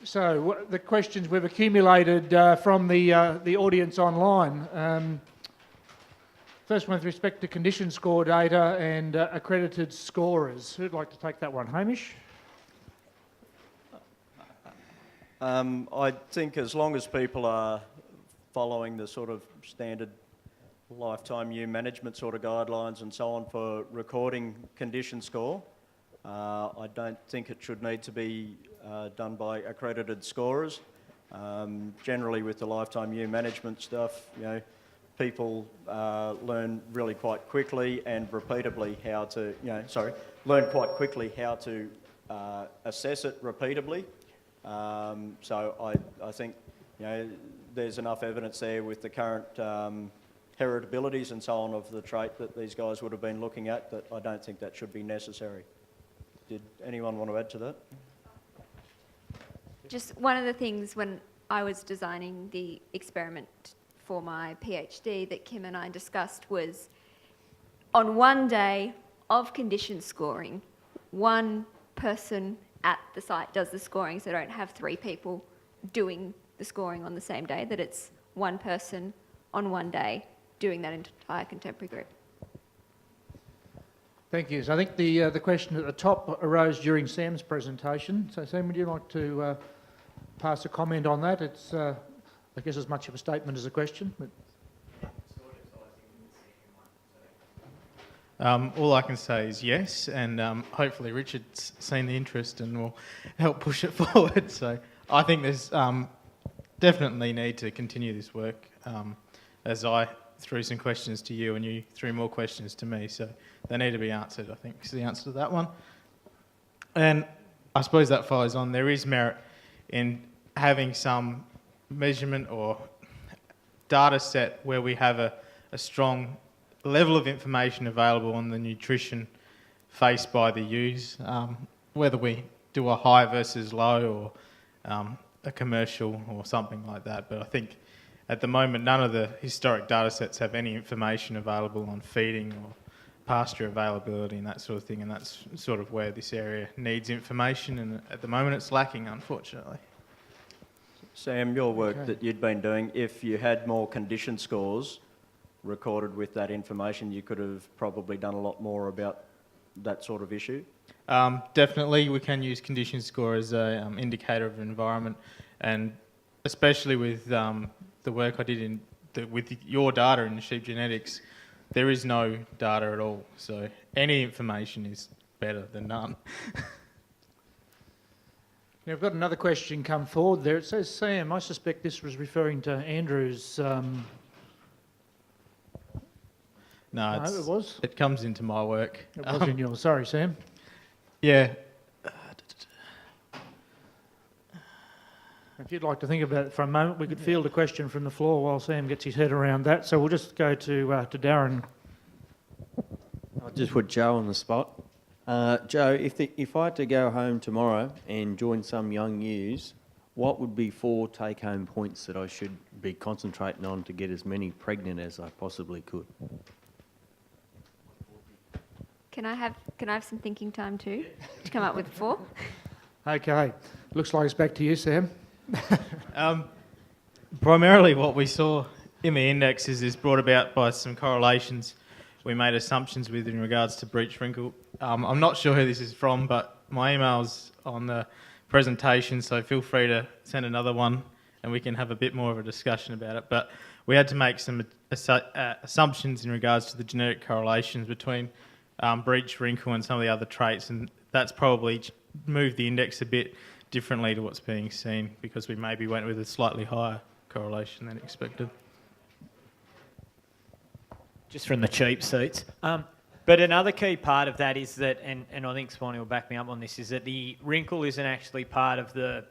So the questions we've accumulated from the audience online. First one with respect to condition score data and accredited scorers. Who'd like to take that one? Hamish? I think as long as people are following the sort of standard lifetime ewe management sort of guidelines and so on for recording condition score, I don't think it should need to be done by accredited scorers. Generally with the lifetime ewe management stuff, people learn really quite quickly and repeatably how to, learn quite quickly how to assess it repeatably. So I think, there's enough evidence there with the current heritabilities and so on of the trait that these guys would have been looking at that I don't think that should be necessary. Did anyone want to add to that? Just one of the things when I was designing the experiment for my PhD that Kim and I discussed was on one day of condition scoring, one person at the site does the scoring, so don't have three people doing the scoring on the same day, that it's one person on one day doing that entire contemporary group. Thank you. So I think the question at the top arose during Sam's presentation. So Sam, would you like to pass a comment on that? It's, I guess, as much of a statement as a question. But... all I can say is yes, and hopefully Richard's seen the interest and will help push it forward. So I think there's definitely need to continue this work, as I threw some questions to you and you threw more questions to me, so they need to be answered, I think, is the answer to that one. And I suppose that follows on. There is merit in having some measurement or data set where we have a strong level of information available on the nutrition faced by the ewes, whether we do a high versus low or a commercial or something like that. But I think at the moment none of the historic data sets have any information available on feeding or pasture availability and that sort of thing, and that's sort of where this area needs information, and at the moment it's lacking, unfortunately. Sam, your work that you'd been doing, if you had more condition scores recorded with that information, you could have probably done a lot more about that sort of issue? Definitely, we can use condition score as an indicator of environment, and especially with the work I did with your data in Sheep Genetics, there is no data at all, so any information is better than none. Now, I've got another question come forward there. It says, Sam, I suspect this was referring to Andrew's... No, it was? It comes into my work. It was in yours. Sorry, Sam. Yeah. If you'd like to think about it for a moment, we could field a question from the floor while Sam gets his head around that. So we'll just go to Darren. I'll just put Joe on the spot. Joe, if I had to go home tomorrow and join some young ewes, what would be 4 take-home points that I should be concentrating on to get as many pregnant as I possibly could? Can I have some thinking time too to come up with 4? Okay. Looks like it's back to you, Sam. Primarily what we saw in the indexes is brought about by some correlations we made assumptions with in regards to breech wrinkle. I'm not sure who this is from, but my email's on the presentation, so feel free to send another one and we can have a bit more of a discussion about it. But we had to make some assumptions in regards to the genetic correlations between breech wrinkle and some of the other traits, and that's probably moved the index a bit differently to what's being seen because we maybe went with a slightly higher correlation than expected. Just from the cheap seats. But another key part of that is that, and I think Swanee will back me up on this, is that the wrinkle isn't actually part of the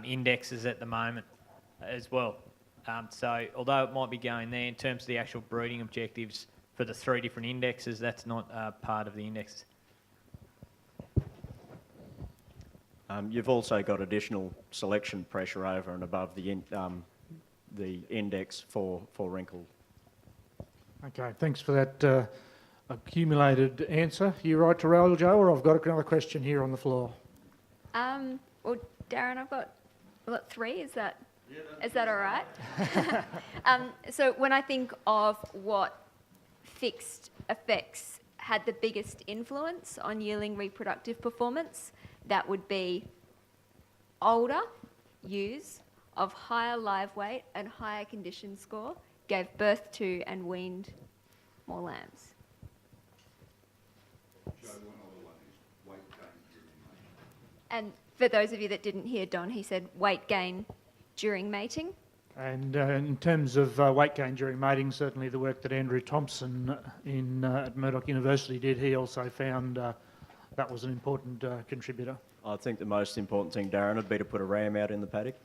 indexes at the moment as well. So although it might be going there in terms of the actual breeding objectives for the 3 different indexes, that's not part of the indexes. You've also got additional selection pressure over and above the index for wrinkle. Okay, thanks for that accumulated answer. You right to roll, Joe, or I've got another question here on the floor? Well, Darren, I've got Well, at 3, is that all right? So when I think of what fixed effects had the biggest influence on yearling reproductive performance, that would be older ewes of higher live weight and higher condition score gave birth to and weaned more lambs. And for those of you that didn't hear Don, he said weight gain during mating. And in terms of weight gain during mating, certainly the work that Andrew Thompson at Murdoch University did, he also found that was an important contributor. I think the most important thing, Darren, would be to put a ram out in the paddock.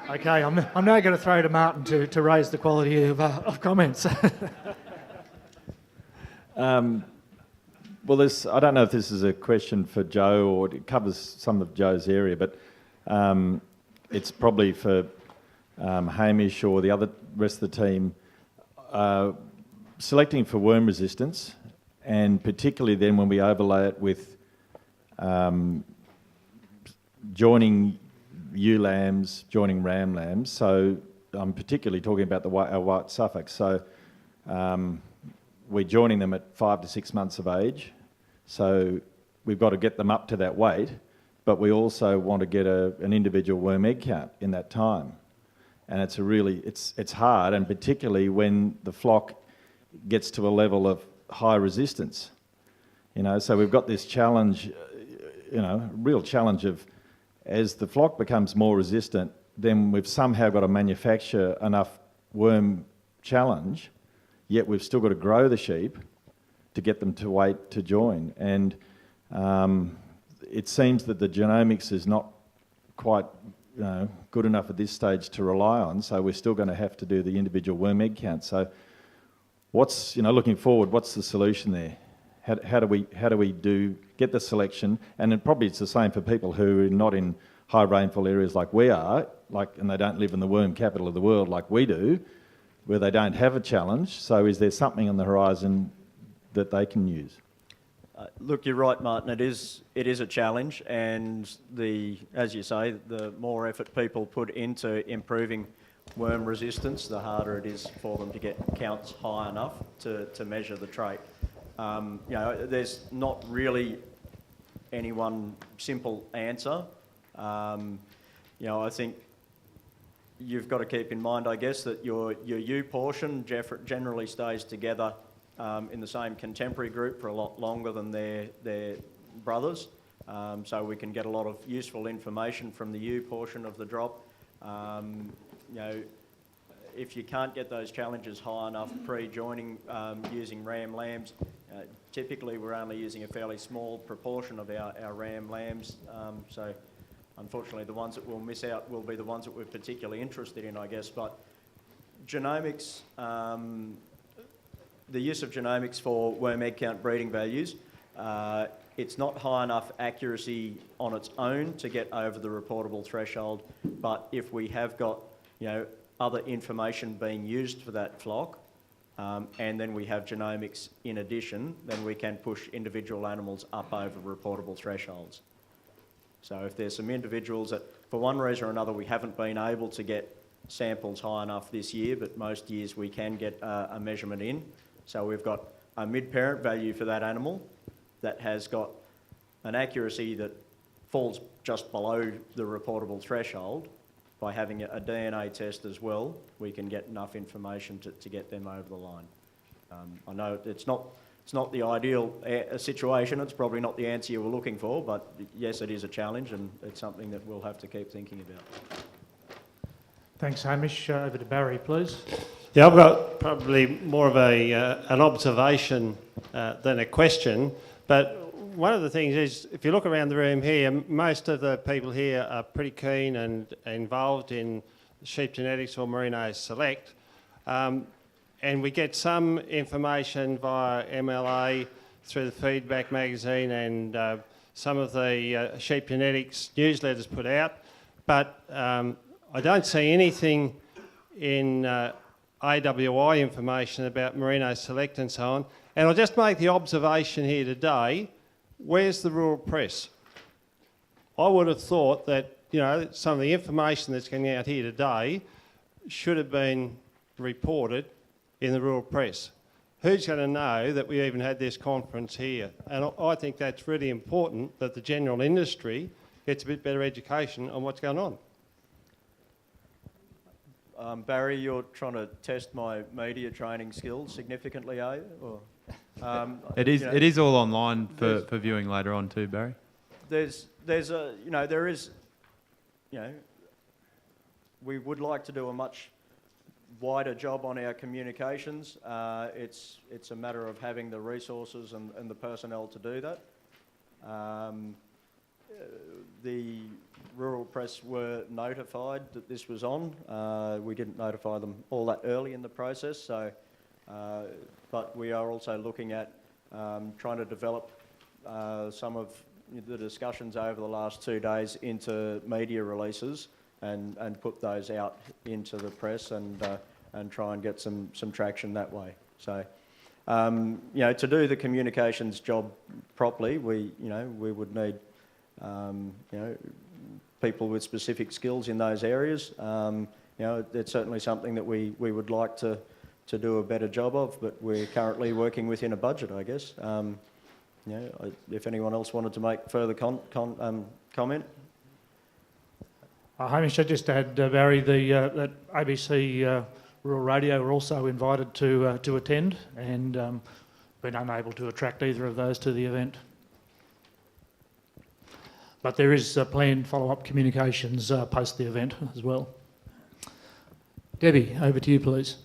Okay, I'm now going to throw to Martin to raise the quality of comments. Well, I don't know if this is a question for Joe or it covers some of Joe's area, but it's probably for Hamish or the rest of the team. Selecting for worm resistance, and particularly then when we overlay it with joining ewe lambs, joining ram lambs. So I'm particularly talking about our white Suffolk. So we're joining them at 5 to 6 months of age. So we've got to get them up to that weight, but we also want to get an individual worm egg count in that time. And it's hard, and particularly when the flock gets to a level of high resistance. So we've got this challenge, real challenge of, as the flock becomes more resistant, then we've somehow got to manufacture enough worm challenge, yet we've still got to grow the sheep to get them to weight to join. And it seems that the genomics is not quite good enough at this stage to rely on, so we're still going to have to do the individual worm egg count. So looking forward, what's the solution there? How do we get the selection? And it's the same for people who are not in high rainfall areas like we are, and they don't live in the worm capital of the world like we do, where they don't have a challenge. So is there something on the horizon that they can use? Look, you're right, Martin. It is a challenge, and as you say, the more effort people put into improving worm resistance, the harder it is for them to get counts high enough to measure the trait. There's not really any one simple answer. I think you've got to keep in mind, I guess, that your ewe portion generally stays together in the same contemporary group for a lot longer than their brothers. So we can get a lot of useful information from the ewe portion of the drop. If you can't get those challenges high enough pre-joining using ram lambs, typically we're only using a fairly small proportion of our ram lambs. So unfortunately the ones that we'll miss out will be the ones that we're particularly interested in, I guess. But genomics, the use of genomics for worm egg count breeding values, it's not high enough accuracy on its own to get over the reportable threshold, but if we have got other information being used for that flock, and then we have genomics in addition, then we can push individual animals up over reportable thresholds. So if there's some individuals that, for one reason or another, we haven't been able to get samples high enough this year, but most years we can get a measurement in. So we've got a mid-parent value for that animal that has got an accuracy that falls just below the reportable threshold. By having a DNA test as well, we can get enough information to get them over the line. I know it's not the ideal situation. It's probably not the answer you were looking for, but yes, it is a challenge, and it's something that we'll have to keep thinking about. Thanks, Hamish. Over to Barry, please. Yeah, I've got probably more of an observation than a question, but one of the things is, if you look around the room here, most of the people here are pretty keen and involved in Sheep Genetics or Merino Select, and we get some information via MLA through the Feedback magazine and some of the Sheep Genetics newsletters put out, but I don't see anything in AWI information about Merino Select and so on. And I'll just make the observation here today, where's the rural press? I would have thought that, you know, some of the information that's getting out here today should have been reported in the rural press. Who's going to know that we even had this conference here? And I think that's really important that the general industry gets a bit better education on what's going on. Barry, you're trying to test my media training skills significantly, are you? Or, It is. you know, It is all online there's- for viewing later on too, Barry. We would like to do a much wider job on our communications. It's a matter of having the resources and the personnel to do that. The rural press were notified that this was on. We didn't notify them all that early in the process, so, but we are also looking at trying to develop some of the discussions over the last 2 days into media releases and put those out into the press and try and get some traction that way. So, to do the communications job properly, we would need, people with specific skills in those areas. It's certainly something that we would like to do a better job of, but we're currently working within a budget, I guess. If anyone else wanted to make further comment. Hamish, I just add, Barry, that ABC Rural Radio were also invited to attend and been unable to attract either of those to the event. But there is planned follow-up communications post the event as well. Debbie, over to you, please.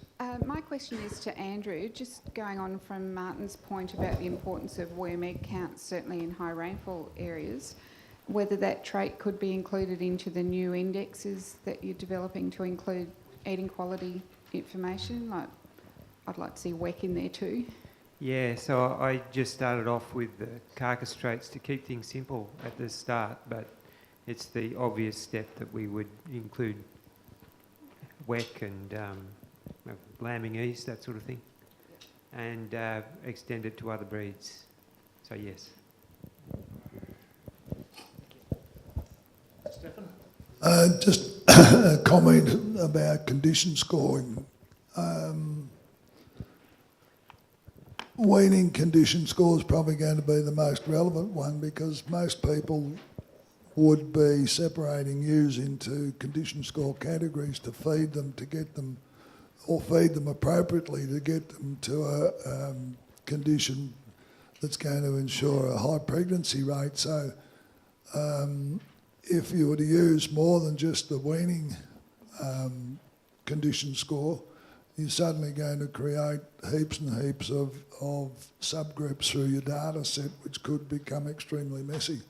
My question is to Andrew, just going on from Martin's point about the importance of worm egg counts, certainly in high rainfall areas, whether that trait could be included into the new indexes that you're developing to include eating quality information. Like, I'd like to see WEC in there too. Yeah, so I just started off with the carcass traits to keep things simple at the start, but it's the obvious step that we would include WEC and lambing east, that sort of thing, and extend it to other breeds. So yes. Stefan? Just a comment about condition scoring. Weaning condition score is probably going to be the most relevant one because most people would be separating ewes into condition score categories to feed them, to get them, or feed them appropriately to get them to a condition that's going to ensure a high pregnancy rate. So if you were to use more than just the weaning condition score, you're suddenly going to create heaps and heaps of subgroups through your data set, which could become extremely messy.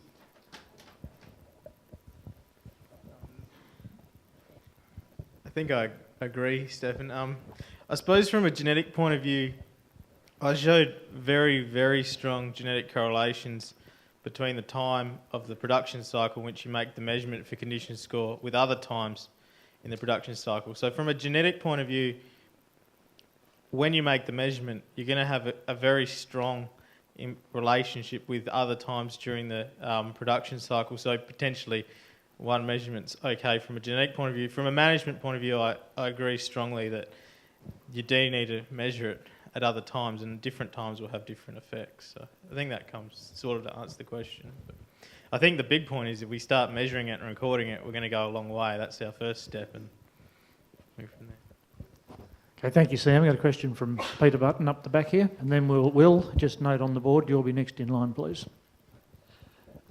I think I agree, Stefan. I suppose from a genetic point of view, I showed very, very strong genetic correlations between the time of the production cycle in which you make the measurement for condition score with other times in the production cycle. So from a genetic point of view, when you make the measurement, you're going to have a very strong relationship with other times during the production cycle. So potentially one measurement's okay from a genetic point of view. From a management point of view, I agree strongly that you do need to measure it at other times, and different times will have different effects. So I think that comes sort of to answer the question. But I think the big point is if we start measuring it and recording it, we're going to go a long way. That's our first step, and move from there. Okay, thank you, Sam. We've got a question from Peter Button up the back here, and then Will, just note on the board, you'll be next in line, please.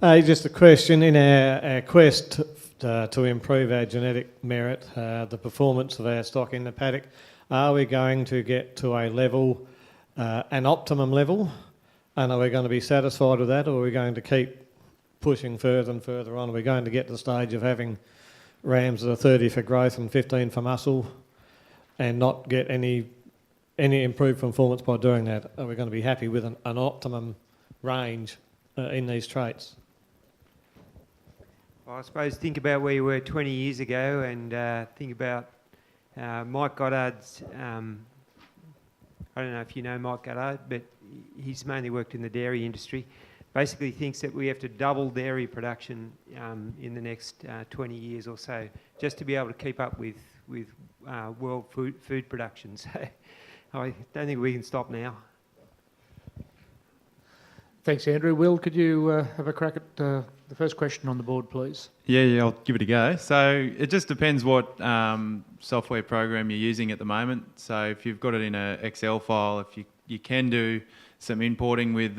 Just a question. In our quest to improve our genetic merit, the performance of our stock in the paddock, are we going to get to a level, an optimum level, and are we going to be satisfied with that, or are we going to keep pushing further and further on? Are we going to get to the stage of having rams that are 30 for growth and 15 for muscle and not get any improved performance by doing that? Are we going to be happy with an optimum range in these traits? Well, I suppose think about where you were 20 years ago and think about Mike Goddard's, I don't know if you know Mike Goddard, but he's mainly worked in the dairy industry. basically thinks that we have to double dairy production in the next 20 years or so, just to be able to keep up with world food production. So I don't think we can stop now. Thanks, Andrew. Will, could you have a crack at the first question on the board, please? Yeah, I'll give it a go. So it just depends what software program you're using at the moment. So if you've got it in an Excel file, if you can do some importing with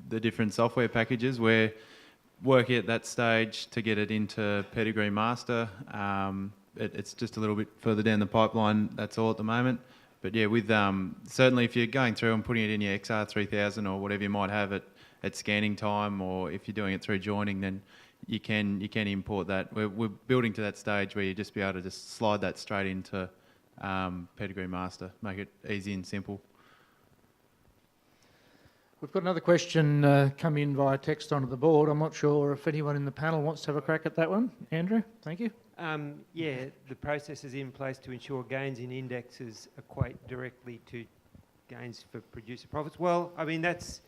the different software packages. We're working at that stage to get it into Pedigree Master. It's just a little bit further down the pipeline, that's all at the moment. But yeah, with certainly if you're going through and putting it in your XR3000 or whatever you might have at scanning time, or if you're doing it through joining, then you can import that. We're building to that stage where you just be able to just slide that straight into Pedigree Master, make it easy and simple. We've got another question come in via text onto the board. I'm not sure if anyone in the panel wants to have a crack at that one. Andrew, thank you. Yeah, the process is in place to ensure gains in indexes equate directly to gains for producer profits. Well, I mean, that's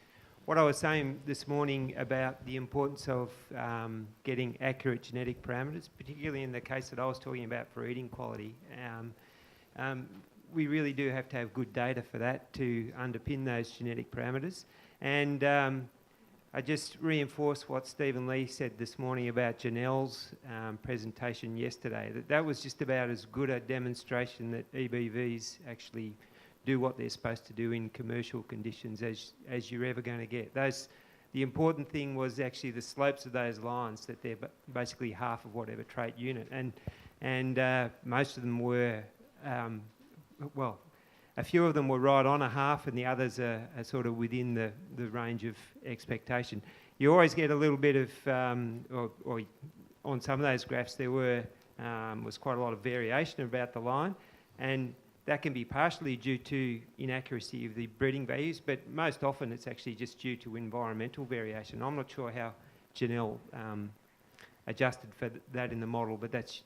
what I was saying this morning about the importance of getting accurate genetic parameters, particularly in the case that I was talking about for eating quality. We really do have to have good data for that to underpin those genetic parameters. And I just reinforce what Stephen Lee said this morning about Janelle's presentation yesterday, that was just about as good a demonstration that EBVs actually do what they're supposed to do in commercial conditions as you're ever going to get. The important thing was actually the slopes of those lines, that they're basically half of whatever trait unit. And most of them were, well, a few of them were right on a half, and the others are sort of within the range of expectation. You always get a little bit of, or on some of those graphs, there was quite a lot of variation about the line, and that can be partially due to inaccuracy of the breeding values, but most often it's actually just due to environmental variation. I'm not sure how Janelle adjusted for that in the model, but that's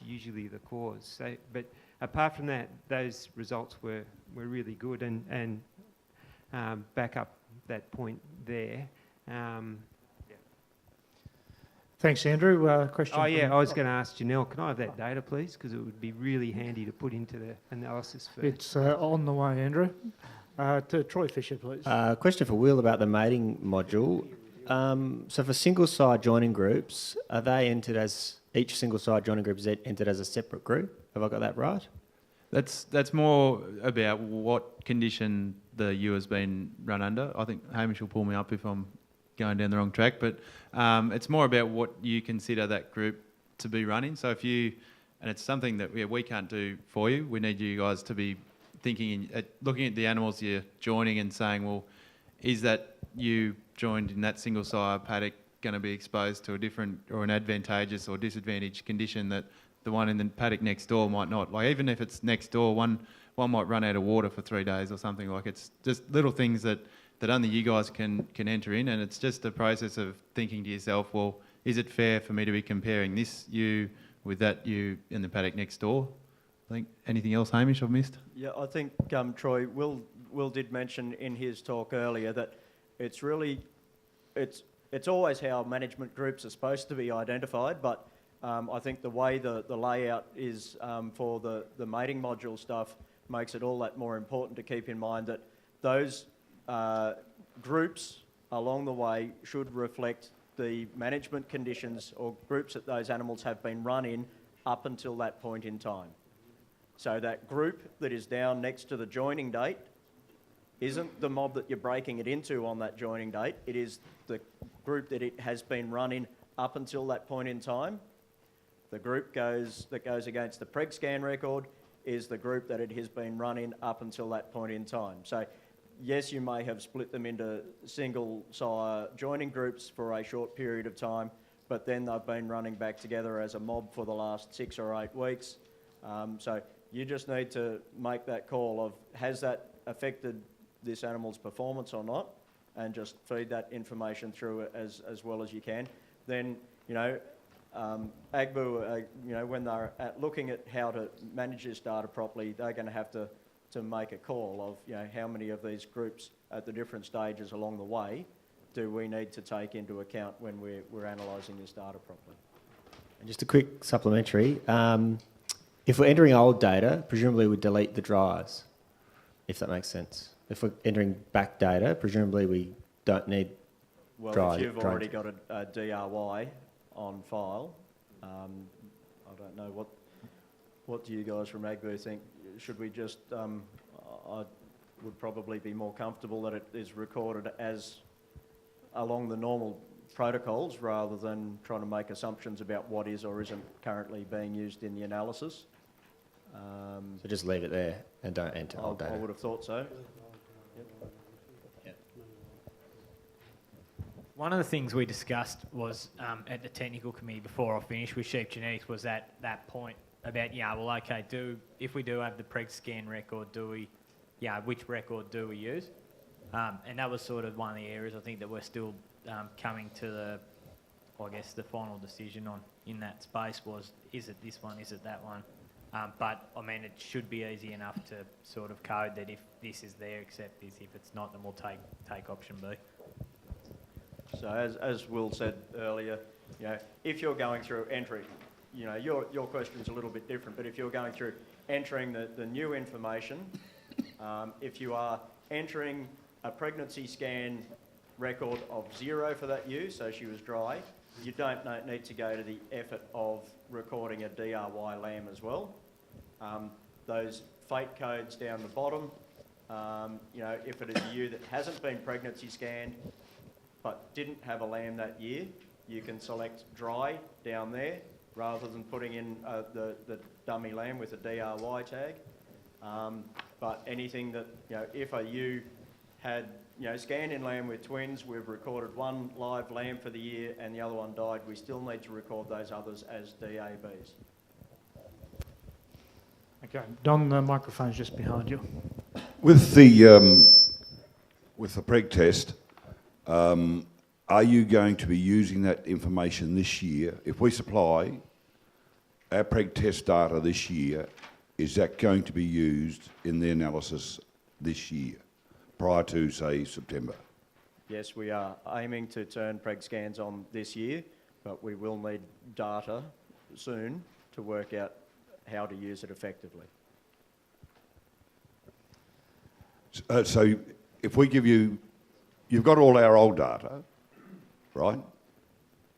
usually the cause. So, but apart from that, those results were really good and back up that point there. Thanks, Andrew. Question? Oh yeah, I was going to ask Janelle, can I have that data, please? Because it would be really handy to put into the analysis. It's on the way, Andrew. To Troy Fisher, please. Question for Will about the mating module. So for single-side joining groups, are they entered as, each single-side joining group is entered as a separate group? Have I got that right? That's more about what condition the ewe has been run under. I think Hamish will pull me up if I'm going down the wrong track, but it's more about what you consider that group to be running. So if you, and it's something that we can't do for you, we need you guys to be thinking, looking at the animals you're joining and saying, well, is that you joined in that single sire paddock going to be exposed to a different or an advantageous or disadvantaged condition that the one in the paddock next door might not? Like even if it's next door, one might run out of water for 3 days or something. Like it's just little things that only you guys can enter in, and it's just a process of thinking to yourself, well, is it fair for me to be comparing this ewe with that ewe in the paddock next door? I think anything else, Hamish, I've missed? Yeah, I think Troy, Will did mention in his talk earlier that it's really, it's always how management groups are supposed to be identified, but I think the way the layout is for the mating module stuff makes it all that more important to keep in mind that those groups along the way should reflect the management conditions or groups that those animals have been run in up until that point in time. So that group that is down next to the joining date isn't the mob that you're breaking it into on that joining date. It is the group that it has been run in up until that point in time. The group that goes against the preg scan record is the group that it has been run in up until that point in time. So yes, you may have split them into single sire joining groups for a short period of time, but then they've been running back together as a mob for the last 6 or 8 weeks. So you just need to make that call of, has that affected this animal's performance or not, and just feed that information through it as well as you can. Then, AGBU, when they're looking at how to manage this data properly, they're going to have to make a call of, how many of these groups at the different stages along the way do we need to take into account when we're analysing this data properly? And just a quick supplementary. If we're entering old data, presumably we delete the dries, if that makes sense. If we're entering back data, presumably we don't need Well, if you've already got a DRY on file, I don't know, what do you guys from AgBoo think? Should we just, I would probably be more comfortable that it is recorded as along the normal protocols rather than trying to make assumptions about what is or isn't currently being used in the analysis. So just leave it there and don't enter old data. I would have thought so. One of the things we discussed was at the technical committee before I finished with Sheep Genetics was that point about, well, okay, if we do have the preg scan record, which record do we use? And that was sort of one of the areas I think that we're still coming to the final decision on in that space was, is it this one, is it that one? But I mean, it should be easy enough to sort of code that if this is there, accept this. If it's not, then we'll take option B. So as Will said earlier, if you're going through entry, your question's a little bit different, but if you're going through entering the new information, if you are entering a pregnancy scan record of 0 for that ewe, so she was dry, you don't need to go to the effort of recording a DRY lamb as well. Those fate codes down the bottom, if it is a ewe that hasn't been pregnancy scanned but didn't have a lamb that year, you can select dry down there rather than putting in the dummy lamb with a DRY tag. But anything that, if a ewe had, scanned in lamb with twins, we've recorded one live lamb for the year and the other one died, we still need to record those others as DABs. Okay, Don, the microphone's just behind you. With the preg test, are you going to be using that information this year? If we supply our preg test data this year, is that going to be used in the analysis this year, prior to, say, September? Yes, we are aiming to turn preg scans on this year, but we will need data soon to work out how to use it effectively. So if we give you, you've got all our old data, right?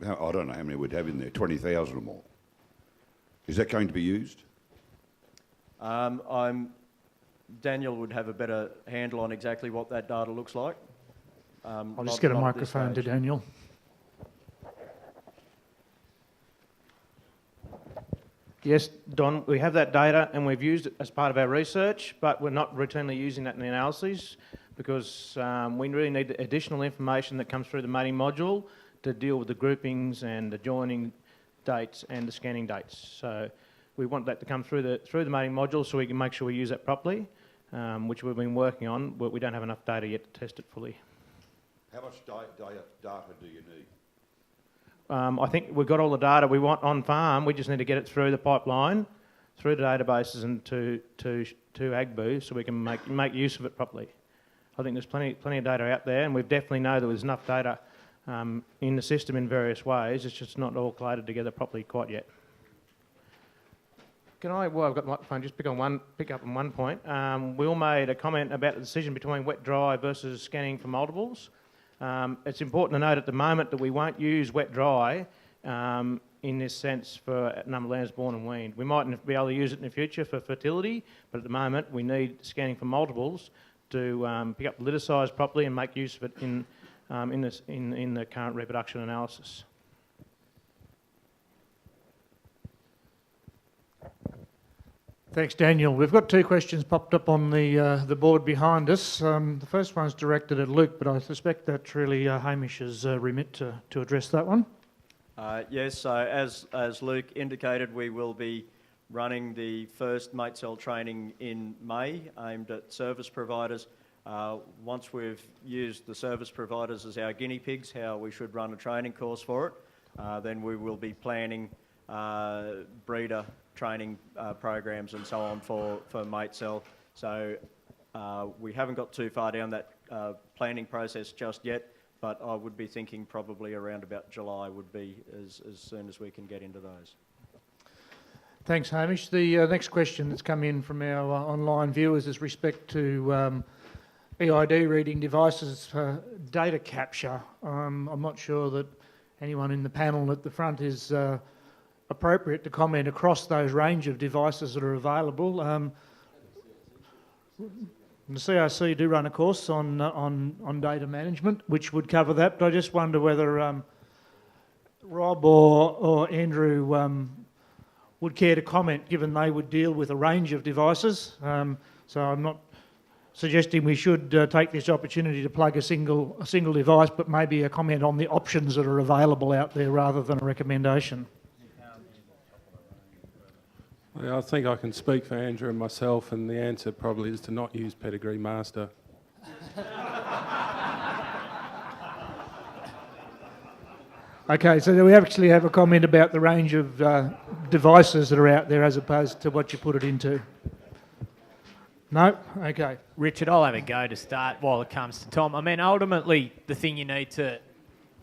I don't know how many we'd have in there, 20,000 or more. Is that going to be used? Daniel would have a better handle on exactly what that data looks like. I'll just get a microphone to Daniel. Yes, Don, we have that data and we've used it as part of our research, but we're not routinely using that in the analyses because we really need additional information that comes through the mating module to deal with the groupings and the joining dates and the scanning dates. So we want that to come through the mating module so we can make sure we use that properly, which we've been working on, but we don't have enough data yet to test it fully. How much data do you need? I think we've got all the data we want on farm. We just need to get it through the pipeline, through the databases and to AgBoo so we can make use of it properly. I think there's plenty of data out there, and we definitely know that there's enough data in the system in various ways. It's just not all collated together properly quite yet. Can I, while I've got the microphone, just pick up on one point? Will made a comment about the decision between wet-dry versus scanning for multiples. It's important to note at the moment that we won't use wet-dry in this sense for a number of lambs born and weaned. We might be able to use it in the future for fertility, but at the moment we need scanning for multiples to pick up the litter size properly and make use of it in the current reproduction analysis. Thanks, Daniel. We've got two questions popped up on the board behind us. The first one's directed at Luke, but I suspect that's really Hamish's remit to address that one. Yes, so as Luke indicated, we will be running the first mate cell training in May, aimed at service providers. Once we've used the service providers as our guinea pigs, how we should run a training course for it, then we will be planning breeder training programs and so on for mate cell. So we haven't got too far down that planning process just yet, but I would be thinking probably around about July would be as soon as we can get into those. Thanks, Hamish. The next question that's come in from our online viewers is respect to EID reading devices for data capture. I'm not sure that anyone in the panel at the front is appropriate to comment across those range of devices that are available. The CRC do run a course on data management, which would cover that, but I just wonder whether Rob or Andrew would care to comment, given they would deal with a range of devices. So I'm not suggesting we should take this opportunity to plug a single device, but maybe a comment on the options that are available out there rather than a recommendation. Well, I think I can speak for Andrew and myself, and the answer probably is to not use Pedigree Master. Okay, so do we actually have a comment about the range of devices that are out there as opposed to what you put it into? No? Okay. Richard, I'll have a go to start while it comes to Tom. I mean, ultimately, the thing you need to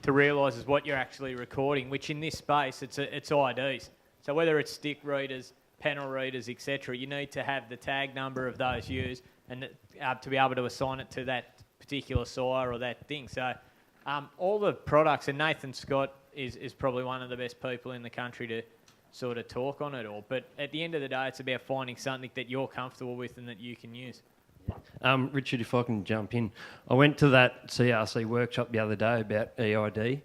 realise is what you're actually recording, which in this space, it's IDs. So whether it's stick readers, panel readers, etc., you need to have the tag number of those used and to be able to assign it to that particular sire or that thing. So all the products, and Nathan Scott is probably one of the best people in the country to sort of talk on it all. But at the end of the day, it's about finding something that you're comfortable with and that you can use. Richard, if I can jump in. I went to that CRC workshop the other day about EID.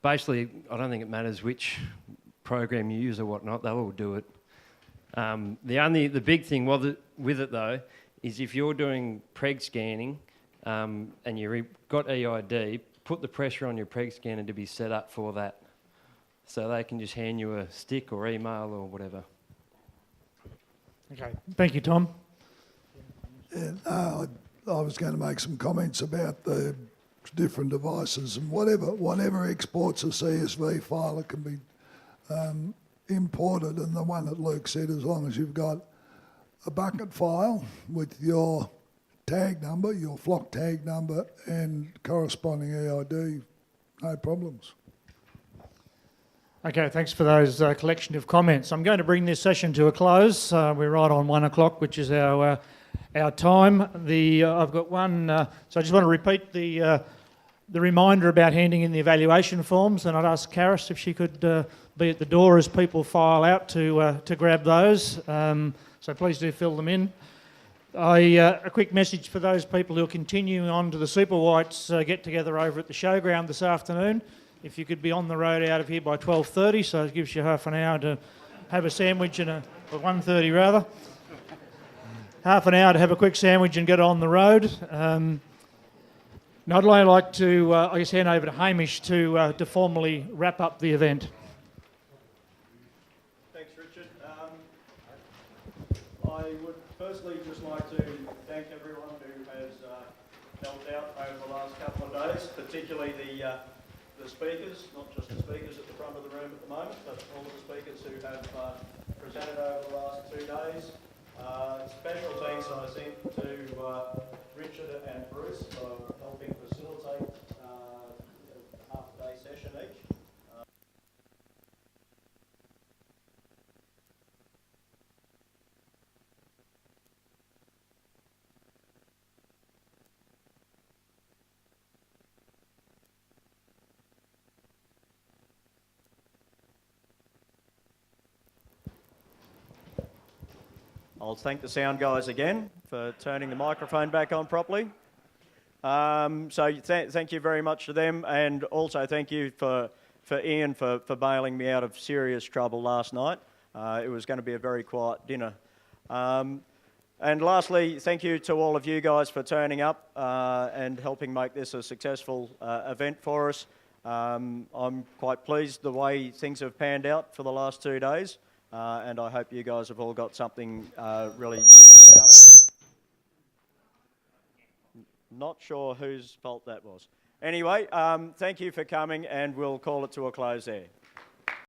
Basically, I don't think it matters which program you use or whatnot, they'll all do it. The big thing with it though is if you're doing preg scanning and you've got EID, put the pressure on your preg scanner to be set up for that. So they can just hand you a stick or email or whatever. Okay, thank you, Tom. Yeah, I was going to make some comments about the different devices and whatever exports a CSV file, it can be imported, and the one that Luke said, as long as you've got a bucket file with your tag number, your flock tag number and corresponding EID, no problems. Okay, thanks for those collection of comments. I'm going to bring this session to a close. We're right on 1 o'clock, which is our time. I've got one, so I just want to repeat the reminder about handing in the evaluation forms, and I'd ask Karis if she could be at the door as people file out to grab those. So please do fill them in. A quick message for those people who are continuing on to the Super Whites get-together over at the showground this afternoon. If you could be on the road out of here by 12:30, so it gives you half an hour to have a sandwich and 1:30 rather. Half an hour to have a quick sandwich and get on the road. Now I'd like to, hand over to Hamish to formally wrap up the event. Thanks, Richard. I would firstly just like to thank everyone who has helped out over the last couple of days, particularly the speakers, not just the speakers at the front of the room at the moment, but all of the speakers who have presented over the last 2 days. Special thanks, I think, to Richard and Bruce for helping facilitate a half-day session each. I'll thank the sound guys again for turning the microphone back on properly. Thank you very much to them, and also thank you for Ian for bailing me out of serious trouble last night. It was going to be a very quiet dinner. And lastly, thank you to all of you guys for turning up and helping make this a successful event for us. I'm quite pleased the way things have panned out for the last 2 days. And I hope you guys have all got something really good out of it. Not sure whose fault that was. Anyway, thank you for coming, and we'll call it to a close there.